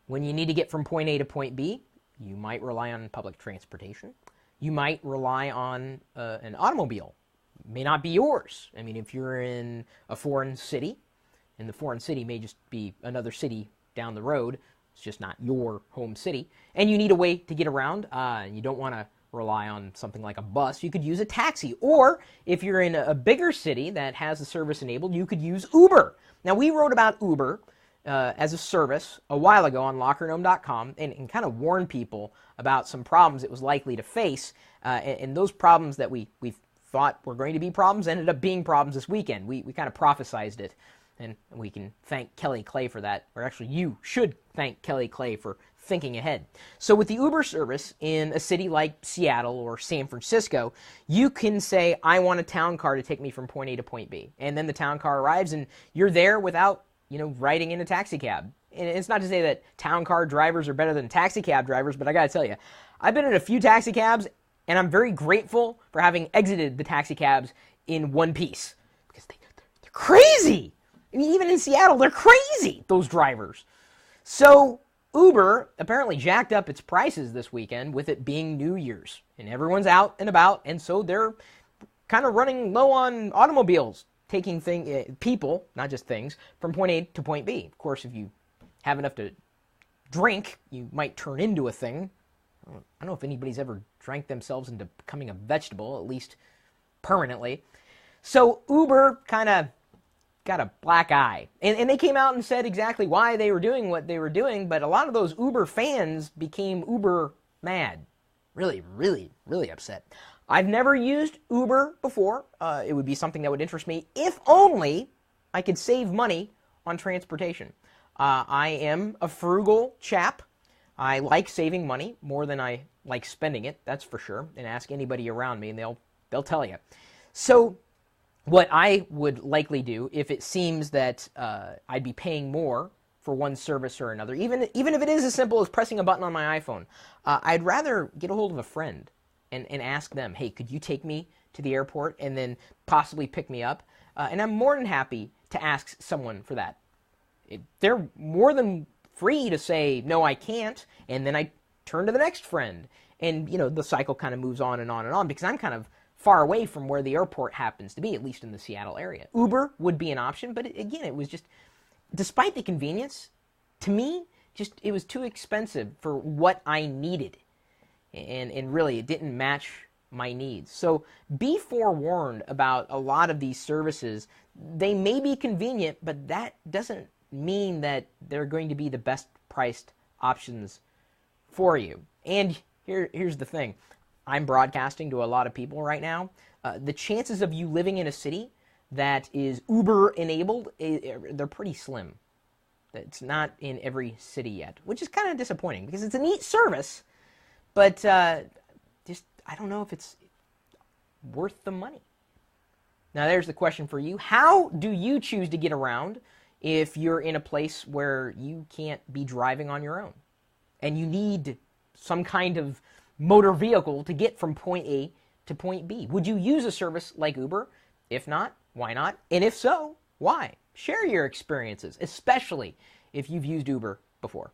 When you need to get from point A to point B, you might rely on public transportation. You might rely on an automobile. It may not be yours. I mean, if you're in a foreign city, and the foreign city may just be another city down the road, it's just not your home city, and you need a way to get around, and you don't want to rely on something like a bus, you could use a taxi. Or if you're in a bigger city that has the service enabled, you could use Uber. Now, we wrote about Uber as a service a while ago on lockergnome.com and kind of warned people about some problems it was likely to face. And those problems that we thought were going to be problems ended up being problems this weekend. We kind of prophesized it. And we can thank Kelly Clay for that. Or actually, you should thank Kelly Clay for thinking ahead. So with the Uber service in a city like Seattle or San Francisco, you can say, I want a town car to take me from point A to point B. And then the town car arrives and you're there without, riding in a taxi cab. And it's not to say that town car drivers are better than taxi cab drivers, but I gotta tell you, I've been in a few taxi cabs and I'm very grateful for having exited the taxi cabs in one piece. Because they're crazy! I mean, even in Seattle, they're crazy, those drivers. So Uber apparently jacked up its prices this weekend with it being New Year's. And everyone's out and about, and so they're kind of running low on automobiles, taking people, not just things, from point A to point B. Of course, if you have enough to drink, you might turn into a thing. I don't know if anybody's ever drank themselves into becoming a vegetable, at least permanently. So Uber kind of got a black eye. And they came out and said exactly why they were doing what they were doing, but a lot of those Uber fans became Uber mad. Really, really, really upset. I've never used Uber before. It would be something that would interest me if only I could save money on transportation. I am a frugal chap. I like saving money more than I like spending it, that's for sure. And ask anybody around me and they'll tell you. So what I would likely do if it seems that I'd be paying more for one service or another, even if it is as simple as pressing a button on my iPhone, I'd rather get a hold of a friend and ask them, hey, could you take me to the airport and then possibly pick me up? And I'm more than happy to ask someone for that. They're more than free to say, no, I can't, and then I turn to the next friend. And, the cycle kind of moves on and on and on because I'm kind of far away from where the airport happens to be, at least in the Seattle area. Uber would be an option, but again, it was just, despite the convenience, to me, it was too expensive for what I needed. And really, it didn't match my needs. So be forewarned about a lot of these services. They may be convenient, but that doesn't mean that they're going to be the best priced options for you. And here's the thing. I'm broadcasting to a lot of people right now. The chances of you living in a city that is Uber enabled, they're pretty slim. It's not in every city yet, which is kind of disappointing because it's a neat service, but I don't know if it's worth the money. Now there's the question for you. How do you choose to get around if you're in a place where you can't be driving on your own and you need some kind of motor vehicle to get from point A to point B? Would you use a service like Uber? If not, why not? And if so, why? Share your experiences, especially if you've used Uber before.